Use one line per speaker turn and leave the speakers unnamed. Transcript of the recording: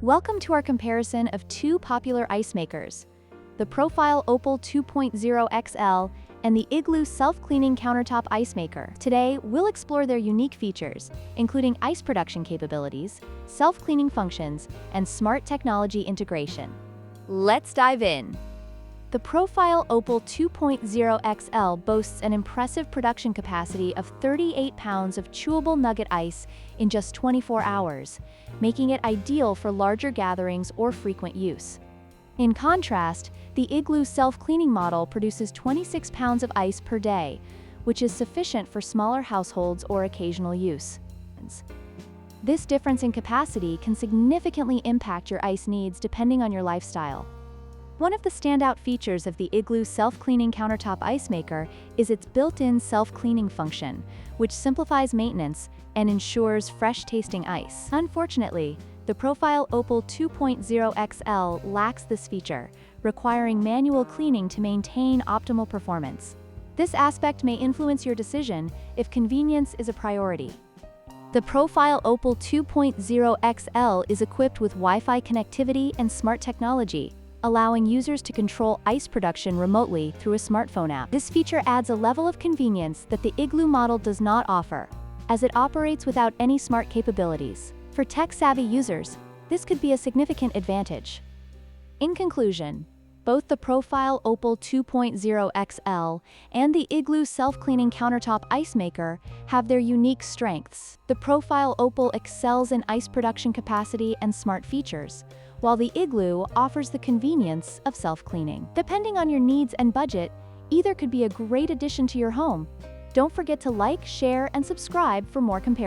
Welcome to our comparison of two popular ice makers, the Profile Opal 2.0 XL and the Igloo self-cleaning countertop ice maker. Today, we'll explore their unique features, including ice production capabilities, self-cleaning functions, and smart technology integration. Let's dive in. The Profile Opal 2.0 XL boasts an impressive production capacity of 38 pounds of chewable nugget ice in just 24 hours, making it ideal for larger gatherings or frequent use. In contrast, the Igloo self-cleaning model produces 26 pounds of ice per day, which is sufficient for smaller households or occasional use. This difference in capacity can significantly impact your ice needs depending on your lifestyle. One of the standout features of the Igloo self-cleaning countertop ice maker is its built-in self-cleaning function, which simplifies maintenance and ensures fresh-tasting ice. Unfortunately, the Profile Opal 2.0 XL lacks this feature, requiring manual cleaning to maintain optimal performance. This aspect may influence your decision if convenience is a priority. The Profile Opal 2.0 XL is equipped with Wi-Fi connectivity and smart technology, allowing users to control ice production remotely through a smartphone app. This feature adds a level of convenience that the Igloo model does not offer, as it operates without any smart capabilities. For tech-savvy users, this could be a significant advantage. In conclusion, both the Profile Opal 2.0 XL and the Igloo self-cleaning countertop ice maker have their unique strengths. The Profile Opal excels in ice production capacity and smart features, while the Igloo offers the convenience of self-cleaning. Depending on your needs and budget, either could be a great addition to your home. Don't forget to like, share, and subscribe for more comparisons.